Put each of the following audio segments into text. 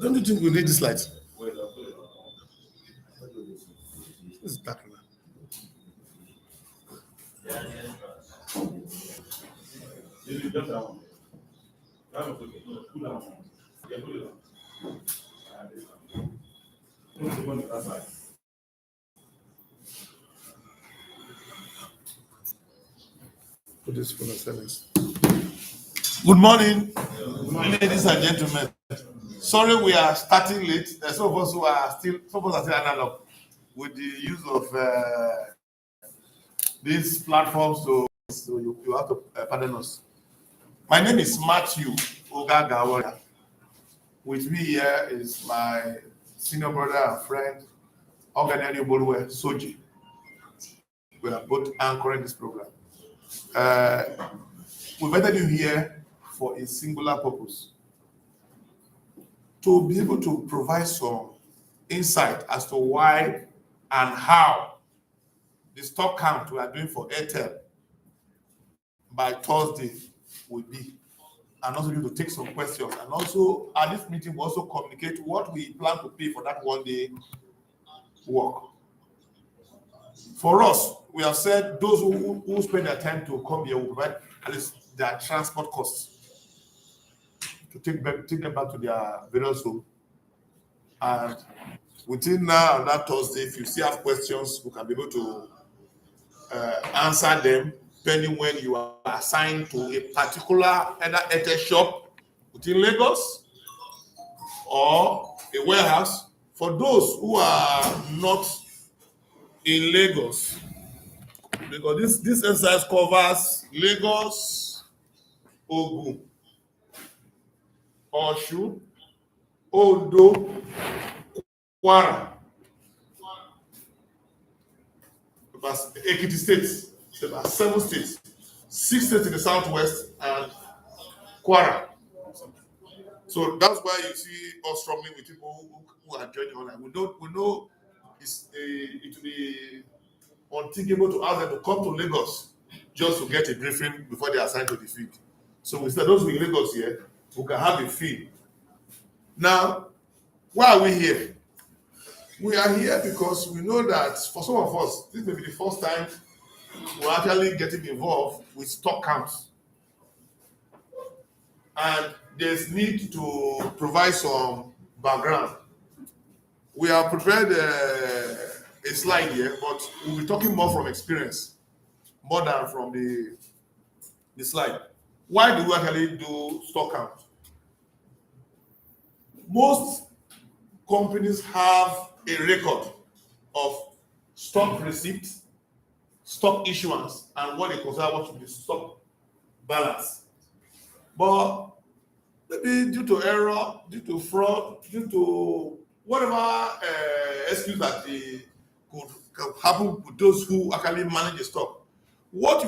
Don't you think we need this light? It's dark now. Put this phone on silence. Good morning, ladies and gentlemen. Sorry, we are starting late. There's some of us who are still, some of us are still analog with the use of these platforms. So you have to pardon us. My name is Matthew Ogagawara. With me here is my senior brother and friend, Oganeri Bolwe Soji. We are both anchoring this program. We invited you here for a singular purpose. To be able to provide some insight as to why and how the stock count we are doing for Airtel by Thursday will be. And also to take some questions. And also at this meeting, we also communicate what we plan to pay for that 1 day work. For us, we have said those who spend their time to come here will provide at least their transport costs to take them back to their various home. And within now and that Thursday, if you still have questions, we can be able to answer them depending when you are assigned to a particular either Airtel shop within Lagos or a warehouse. For those who are not in Lagos, because this exercise covers Lagos, Ogun, Osun, Ondo, Kwara, about Ekiti states, about 7 states, 6 states in the southwest, and Kwara. So that's why you see us struggling with people who are joining online. We know it will be unthinkable to ask them to come to Lagos just to get a briefing before they are assigned to the field. So instead, those in Lagos here, we can have a field. Now, why are we here? We are here because we know that for some of us, this may be the first time we're actually getting involved with stock counts. And there's need to provide some background. We have prepared a slide here, but we'll be talking more from experience, more than from the slide. Why do we actually do stock count? Most companies have a record of stock receipt, stock issuance, and what they consider what should be stock balance. But maybe due to error, due to fraud, due to whatever excuse that could happen with those who actually manage the stock, what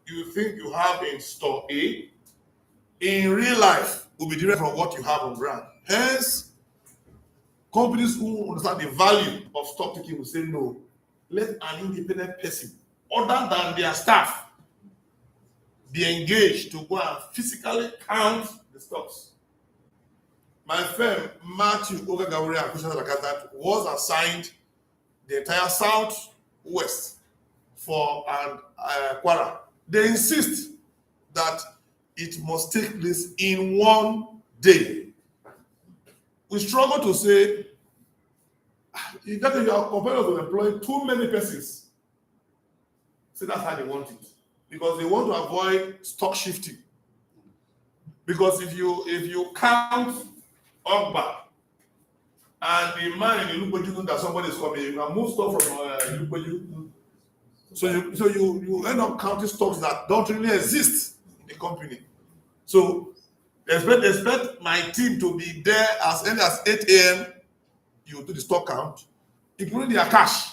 you think you have in store A, in real life will be different from what you have on ground. Hence, companies who understand the value of stock taking will say no. Let an independent person, other than their staff, be engaged to go and physically count the stocks. My firm, Matthew Ogagawari Accountant, was assigned the entire southwest for Kwara. They insist that it must take place in 1 day. We struggle to say, you are comparing to employ too many persons. So that's how they want it. Because they want to avoid stock shifting. Because if you count Ogba and the man in Ilupeju know that somebody is coming, you can move stuff from Ilupeju. So you end up counting stocks that don't really exist in the company. So expect my team to be there as early as 8 a.m. You do the stock count, including their cash.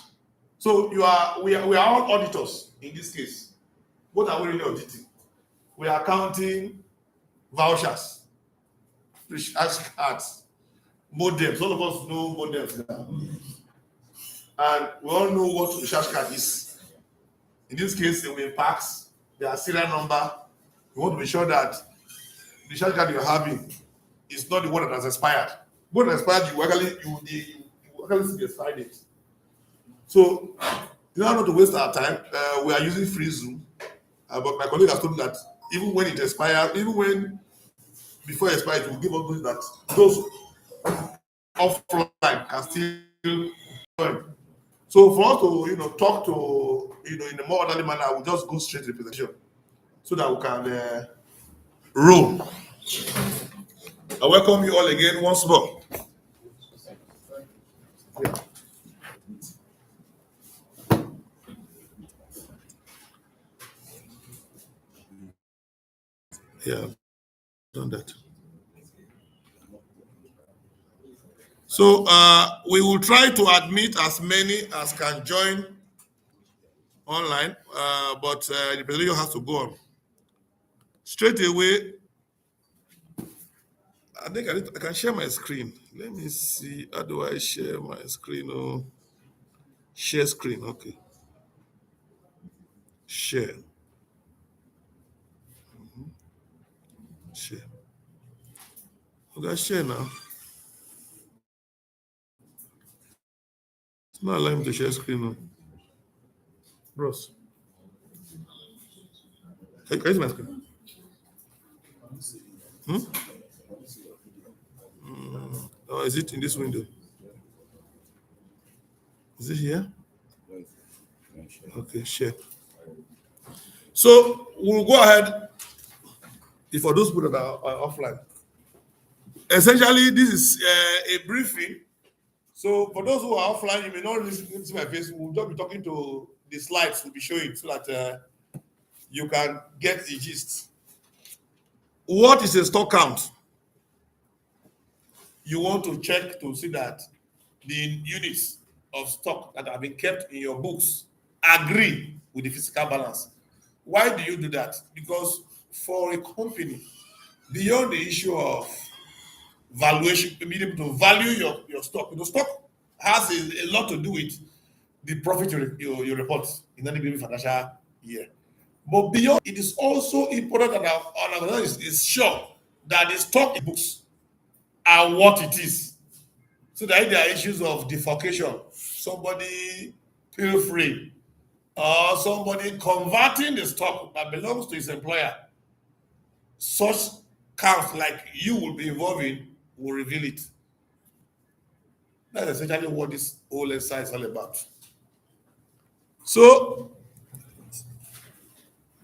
So we are all auditors in this case. What are we really auditing? We are counting vouchers, recharge cards, modems. All of us know modems now. And we all know what recharge card is. In this case, in packs, their serial number. You want to be sure that the charge card you're having is not the one that has expired. When expired, you actually see the expired date. So, in order not to waste our time, we are using free Zoom. But my colleague has told me that even when it expires, even when before it expires, it will give us that those offline can still join. So for us to talk to in a more orderly manner, we'll just go straight to the presentation so that we can roll. I welcome you all again once more. Yeah. Yeah, done that. So we will try to admit as many as can join online, but the presentation has to go on. Straight away, I think I can share my screen. Let me see. How do I share my screen? Oh, share screen. Okay. Share. Share. Okay, share now. It's not allowing me to share screen. No. Bros. Can you see my screen? Hmm? Or is it in this window? Is it here? Okay, share. So we'll go ahead for those people that are offline. Essentially, this is a briefing. So for those who are offline, you may not listen to my face. We'll just be talking to the slides we'll be showing so that you can get the gist. What is a stock count? You want to check to see that the units of stock that have been kept in your books agree with the physical balance. Why do you do that? Because for a company, beyond the issue of valuation, being able to value your stock, stock has a lot to do with the profit you report in any given financial year. But beyond, it is also important that our organization is sure that the stock books are what it is. So that if there are issues of defalcation, somebody feel free, or somebody converting the stock that belongs to his employer, such counts like you will be involved in will reveal it. That's essentially what this whole exercise is all about. So,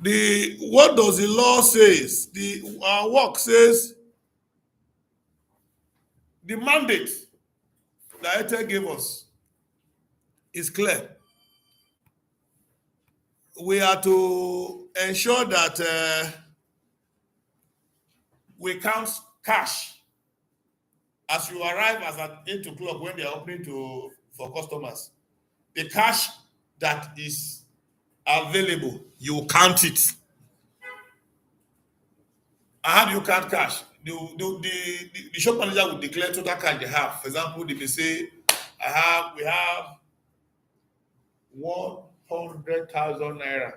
what does the law says? Our work says the mandate that Airtel gave us is clear. We are to ensure that we count cash as you arrive as at 8 o'clock when they are opening for customers. The cash that is available, you count it. And how do you count cash? The shop manager will declare total cash they have. For example, they may say, we have 100,000 naira.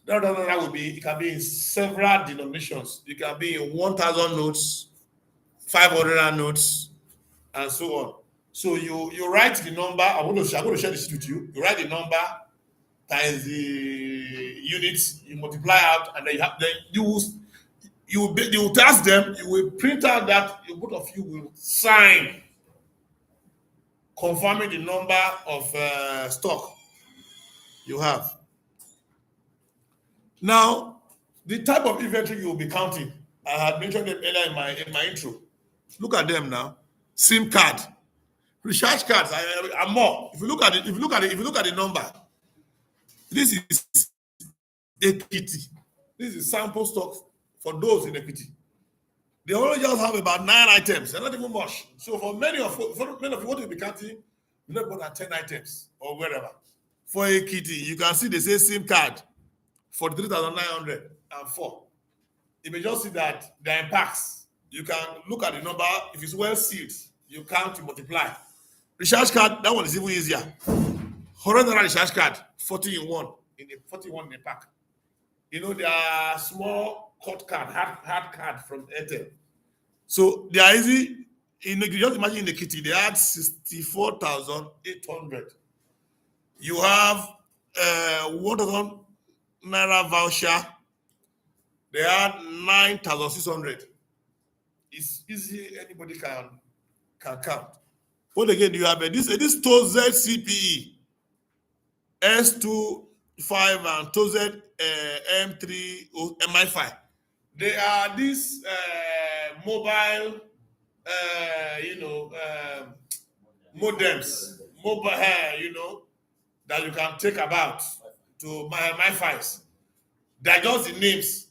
That will be, it can be in several denominations. It can be in 1,000 notes, 500 notes, and so on. So you write the number. I'm going to share this with you. You write the number times the units. You multiply out, and then you will task them. You will print out that both of you will sign, confirming the number of stock you have. Now, the type of inventory you will be counting, I had mentioned them earlier in my intro. Look at them now. SIM card, recharge cards, and more. If you look at the number, this is equity. This is sample stock for those in equity. They only just have about 9 items. They're not even much. So for many of you, what you'll be counting, you not more than 10 items or wherever. For equity, you can see they say SIM card, 43,904. You may just see that they're in packs. You can look at the number. If it's well sealed, you count, you multiply. Recharge card, that one is even easier. 100 recharge card, 40 in one. in the 41 in the pack. You know, they are small cut card, hard card from Airtel. So they are easy. You just imagine in the kitty, they had 64,800. You have 1,000 naira voucher. They had 9,600. It's easy, anybody can count. What again do you have? This TOZ CPE S25 and TOZ M3 MI5. They are these mobile, modems, mobile, that you can take about to my files. They're just the names.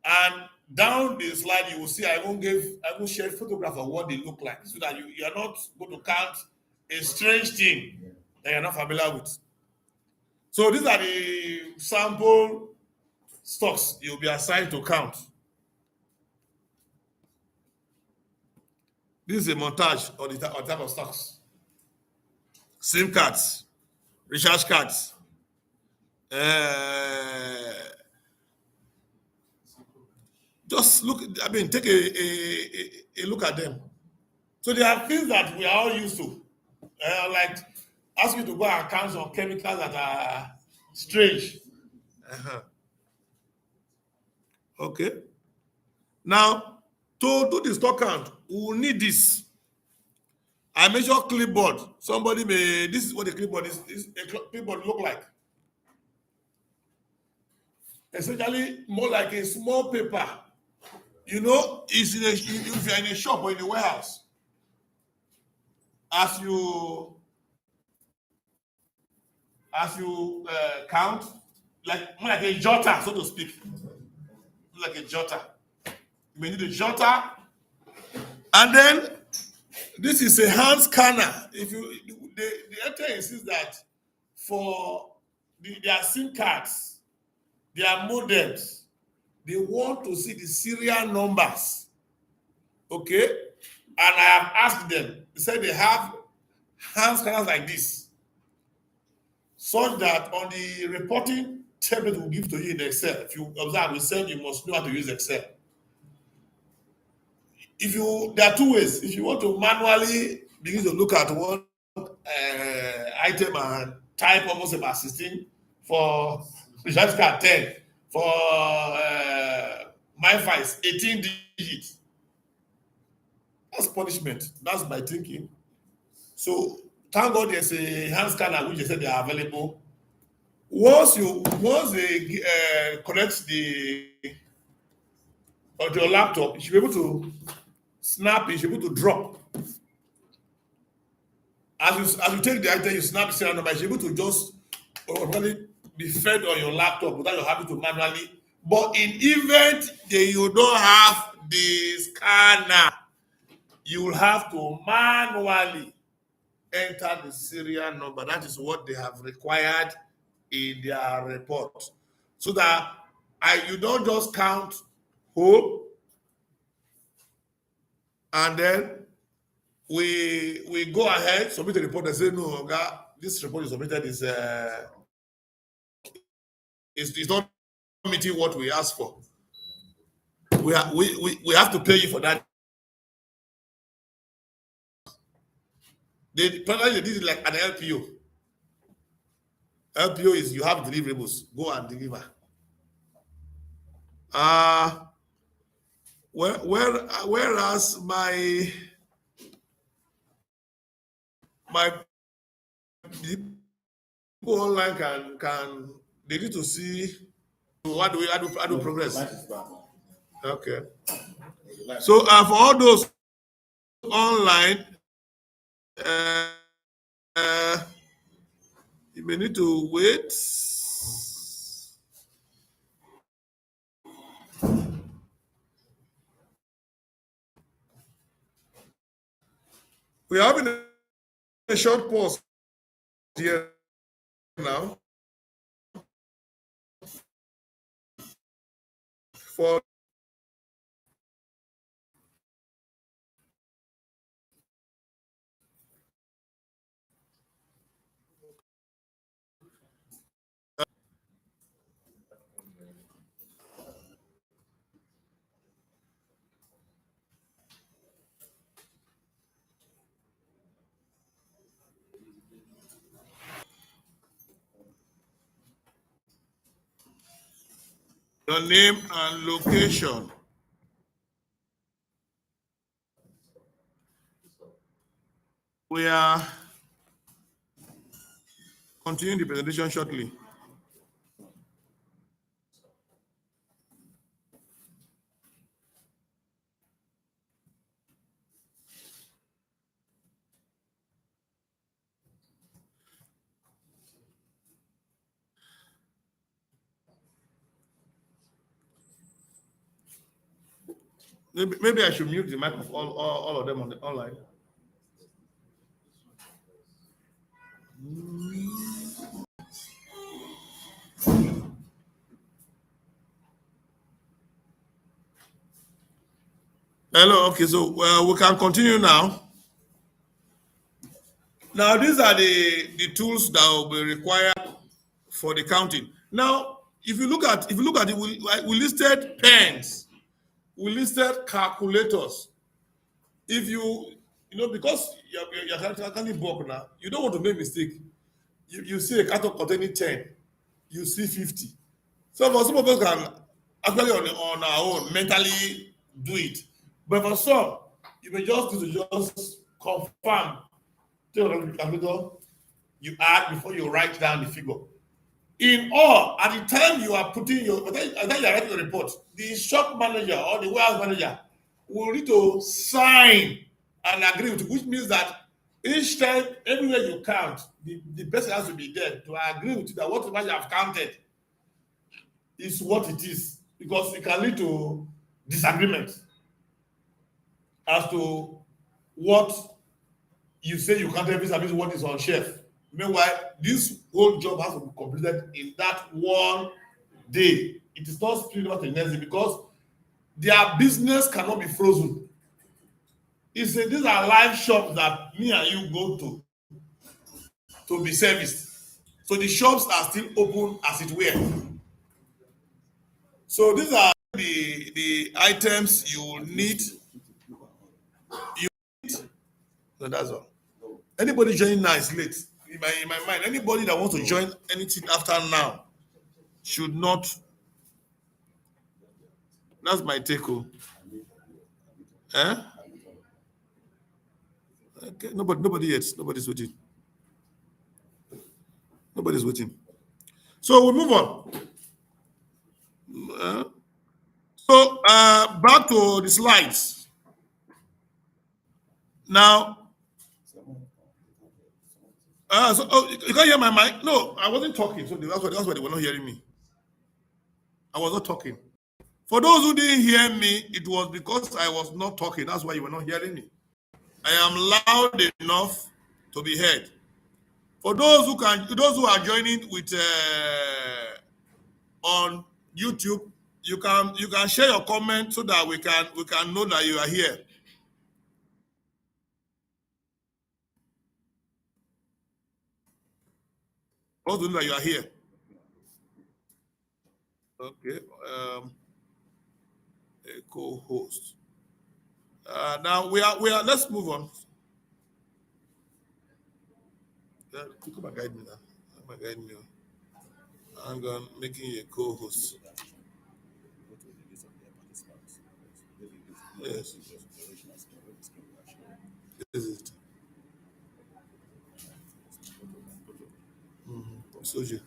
And down the slide, you will see I won't share a photograph of what they look like so that you are not going to count a strange thing that you're not familiar with. So these are the sample stocks you'll be assigned to count. This is a montage of the type of stocks. SIM cards, recharge cards, uh, just look, I mean, take a look at them. So there are things that we are all used to, like ask you to go and count some chemicals that are strange. Uh-huh. Okay. Now, to do the stock count, we will need this. I measure clipboard. Somebody may, this is what the clipboard is a clipboard look like. Essentially, more like a small paper. You know, if you're in a shop or in a warehouse, as you count, like more like a jotter, so to speak, like a jotter. You may need a jotter, and then this is a hand scanner. If you the Airtel insists that for their SIM cards, their modems, they want to see the serial numbers. Okay, and I have asked them. They said they have hand scanners like this, such that on the reporting template will give to you in Excel. If you observe, we said you must know how to use Excel. There are two ways. If you want to manually begin to look at one item and type almost about 16 for recharge card 10 for my files 18 digits. That's punishment. That's my thinking. So thank God there's a hand scanner which they said they are available. Once they connect onto your laptop, you should be able to snap it, you should be able to drop. As you take the item, you snap the serial number, you should be able to just automatically be fed on your laptop without you having to manually. But in event that you don't have the scanner, you will have to manually enter the serial number. That is what they have required in their report. So that you don't just count whole and then we go ahead, submit a report and say, no, God, this report you submitted is not meeting what we asked for. We have to pay you for that. They did it like an LPO. LPO is you have deliverables, go and deliver. Whereas my people online can they need to see what do I do progress. Okay. So for all those online, you may need to wait. We are having a short pause here now for Your name and location. We are continuing the presentation shortly. Maybe I should mute the mic of all of them on the online. Hello, okay, so we can continue now. Now, these are the tools that will be required for the counting. Now, if you look at it, we listed pens, we listed calculators. If because you're currently bulk now, you don't want to make mistake. You see a carton containing 10, you see 50. So for some of us can actually on our own mentally do it. But for some, you may just need to just confirm. Take the calculator, you add before you write down the figure. In all, at the time you are putting at the time you are writing your report, the shop manager or the warehouse manager will need to sign and agree with you, which means that each time, everywhere you count, the person has to be there to agree with you that whatever you have counted is what it is, because it can lead to disagreement as to what you say you counted vis-a-vis what is on shelf. Meanwhile, this whole job has to be completed in that one day. It is not split over to the next day because their business cannot be frozen. These are live shops that me and you go to be serviced. So the shops are still open as it were. So these are the items you need. So that's all. Anybody joining now is late. In my mind, anybody that wants to join anything after now should not. That's my take home. Eh? Okay, nobody yet. Nobody's waiting. Nobody's waiting. So we move on. Back to the slides. Now, you can't hear my mic? No, I wasn't talking. So that's why they were not hearing me. I was not talking. For those who didn't hear me, it was because I was not talking. That's why you were not hearing me. I am loud enough to be heard. For those who are joining with on YouTube, you can share your comment so that we can know that you are here. Also know that you are here. Okay. A co-host. Now we are. Let's move on. Come and guide me now. Come and guide me. I'm going making you a co-host. Yes. This is it. Soji.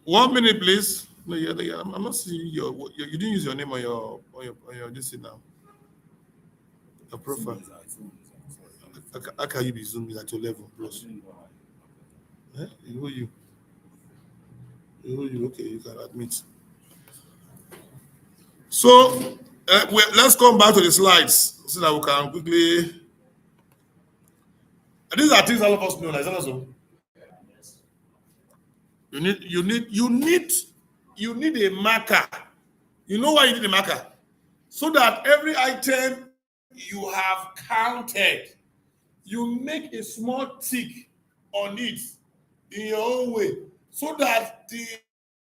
1 minute, please. No, I'm not seeing you didn't use your name on your this thing now. Your profile. How can you be zooming at your level, bros? Who you? Okay, you can admit. So let's come back to the slides so that we can quickly. These are things all of us know. Is that so? You need a marker. You know why you need a marker? So that every item you have counted, you make a small tick on it in your own way, so that the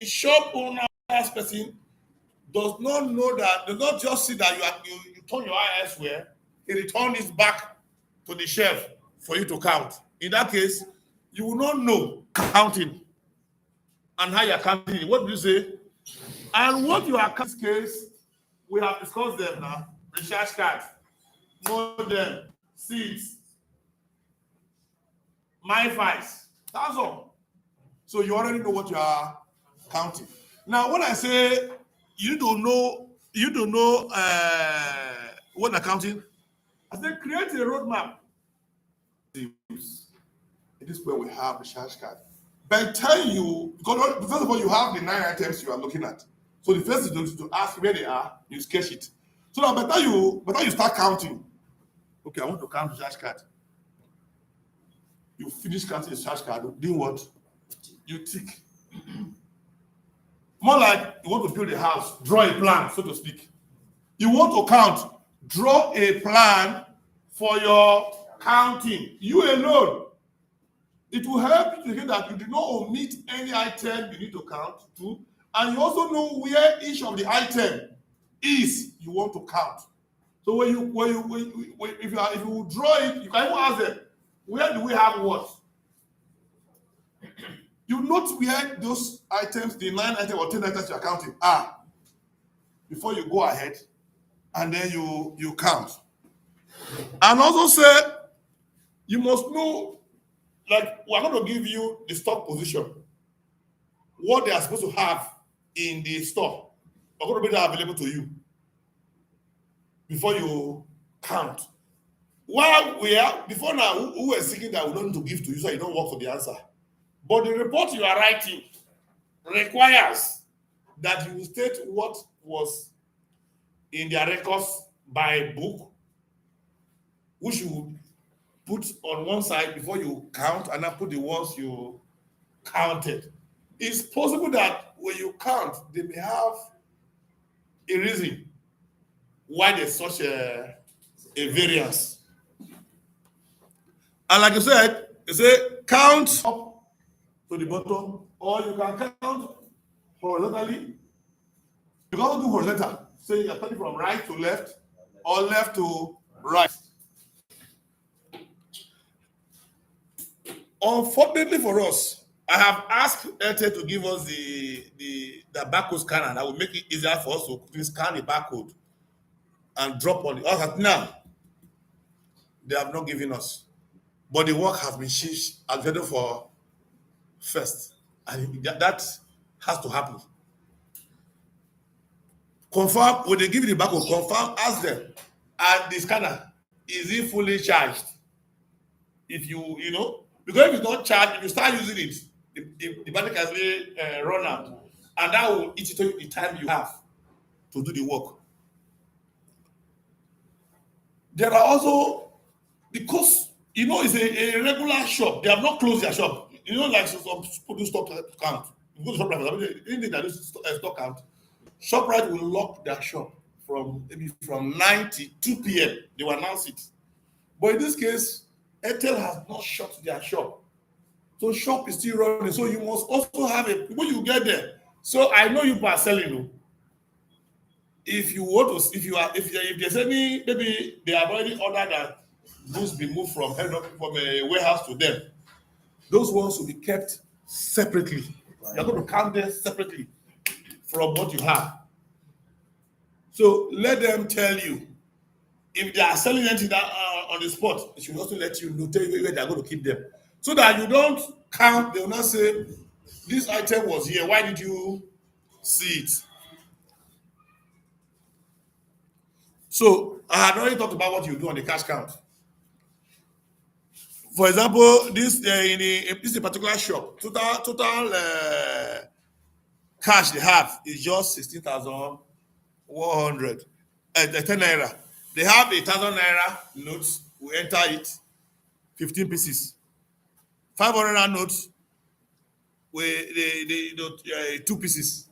shop owner person does not just see that you turn your eye elsewhere. He return it back to the shelf for you to count. In that case, you will not know counting and how you're counting it. What do you say? And what you are counting in this case, we have discussed them now. Recharge cards, modem, seats, MiFis. That's all. So you already know what you are counting. Now, when I say you don't know what accounting, I say create a roadmap. It is where we have the charge card. By the time you, because first of all, you have the 9 items you are looking at. So the first is to ask where they are, you sketch it. So now by the time you start counting, okay, I want to count the charge card. You finish counting the charge card, doing what? You tick. More like you want to build a house, draw a plan, so to speak. You want to count, draw a plan for your counting. You alone. It will help you to hear that you did not omit any item you need to count to, and you also know where each of the item is you want to count. So if you draw it, you can even ask them, where do we have what? You note where those items, the 9 items or 10 items you are counting are before you go ahead, and then you count. And also say you must know, like, we're going to give you the stock position, what they are supposed to have in the store. We're going to make that available to you before you count. While we are, before now, who were seeking that we don't need to give to you so you don't work for the answer. But the report you are writing requires that you state what was in their records by book, which you put on one side before you count, and then put the ones you counted. It's possible that when you count, they may have a reason why there's such a variance. And like you said, you say count up to the bottom, or you can count horizontally. You can also do horizontal. Say you're starting from right to left or left to right. Unfortunately for us, I have asked Airtel to give us the barcode scanner that will make it easier for us to scan the barcode and drop on the. Now, they have not given us, but the work has been changed available for first, and that has to happen. Confirm when they give you the barcode. Confirm, ask them, and the scanner, is it fully charged? If because if it's not charged, if you start using it, the battery can really run out, and that will eat into the time you have to do the work. There are also, because it's a regular shop, they have not closed their shop. Like some people do stock count. You go to ShopRite, anything that is stock count, ShopRite will lock their shop from 9 to 2 p.m. They will announce it. But in this case, Airtel has not shut their shop. So shop is still running. So you must also have when you get there. So I know you are selling. If you want to, if there's any, maybe they have already ordered that goods be moved from a warehouse to them. Those ones will be kept separately. You're going to count them separately from what you have. So let them tell you. If they are selling anything on the spot, they should also let you know, tell you where they're going to keep them. So that you don't count, they will not say, this item was here, why did you see it? So I had already talked about what you do on the cash count. For example, this is a particular shop. Total cash they have is just 16,100. 10 naira. They have 1,000 naira notes. We enter it, 15 pieces. 500 naira notes, with two pieces.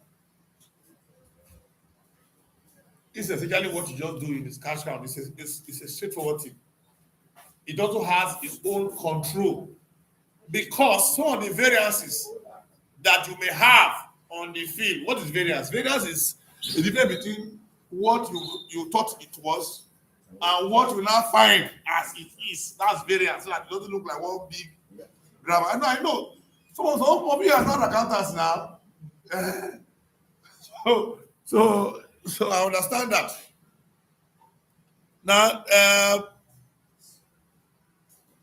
This is essentially what you just do in this cash cow. It's a straightforward thing. It also has its own control because some of the variances that you may have on the field. What is variance? Variance is the difference between what you thought it was and what you now find as it is. That's variance. So that it doesn't look like one big grammar. I know. Some of you are not accountants now. So I understand that. Now,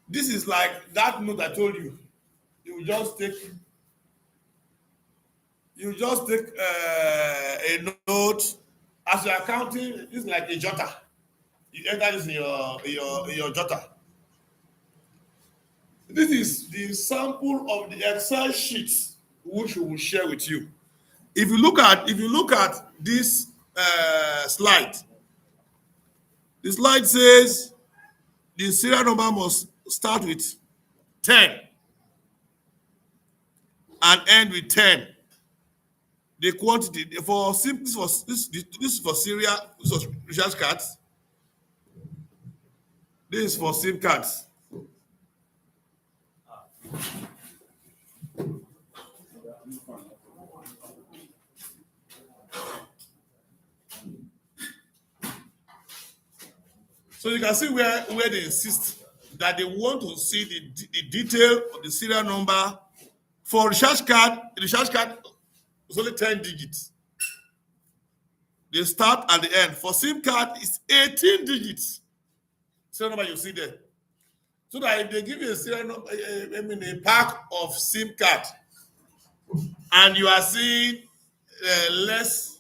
this is like that note I told you. You just take a note as you're counting. It's like a jotter. You enter this in your jotter. This is the sample of the Excel sheet which we will share with you. If you look at this slide, the slide says the serial number must start with 10 and end with 10. The quantity for SIM, this is for serial, this was recharge cards. This is for SIM cards. So you can see where they insist that they want to see the detail of the serial number. For recharge card, the recharge card is only 10 digits. The start and the end. For SIM card, it's 18 digits. Serial number you see there. So that if they give you a serial number, a pack of SIM card, and you are seeing less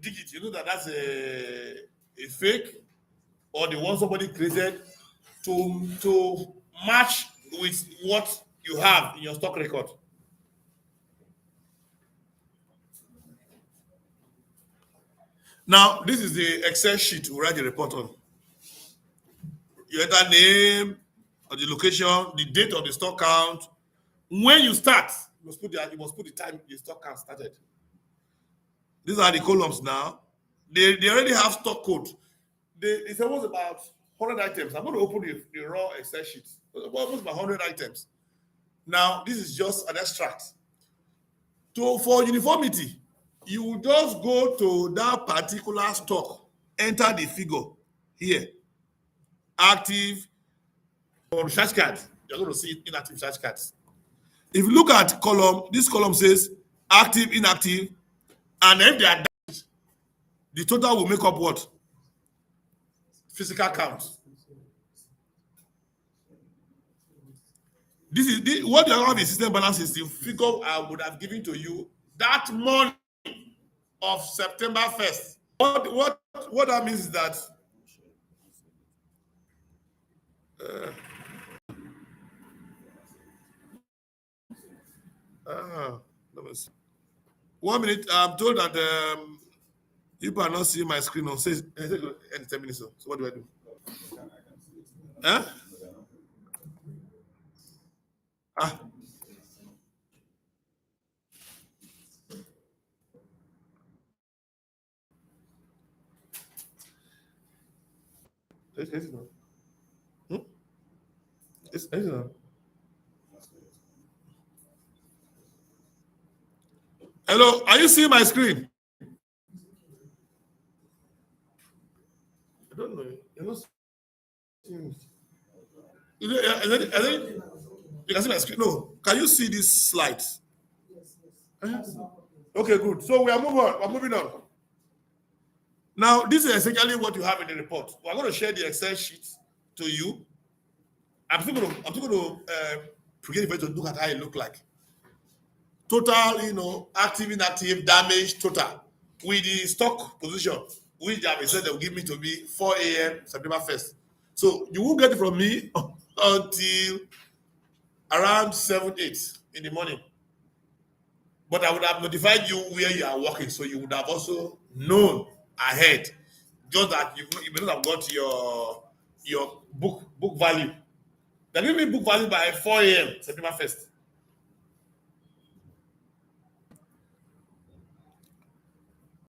digits, you know that's a fake, or the one somebody created to match with what you have in your stock record. Now, this is the Excel sheet we write the report on. You enter name, or the location, the date of the stock count. When you start, you must put the time the stock count started. These are the columns now. They already have stock code. It's almost about 100 items. I'm going to open the raw Excel sheet. Almost about 100 items. Now, this is just an extract. For uniformity, you will just go to that particular stock, enter the figure here. Active or recharge card. You're going to see inactive recharge cards. If you look at column, this column says active, inactive, and if they are damaged, the total will make up what? Physical count. What you have in system balance is the figure I would have given to you that morning of September 1st. What that means is that let me see. 1 minute. I'm told that you are not seeing my screen on says 10 minutes. So what do I do? Huh? Ah. Hmm? Hello, are you seeing my screen? I don't know. You're not seeing it. You can see my screen. No. Can you see this slide? Okay, good. So we are moving on. We're moving on. Now, this is essentially what you have in the report. We're going to share the Excel sheet to you. I'm still going to forget if to look at how it look like. Total, active, inactive, damage, total. With the stock position, which they have said they will give me to me 4 a.m. September 1st. So you won't get it from me until around 7, 8 in the morning. But I would have notified you where you are working, so you would have also known ahead. Just that you may not have got your book value. They give me book value by 4 a.m. September 1st.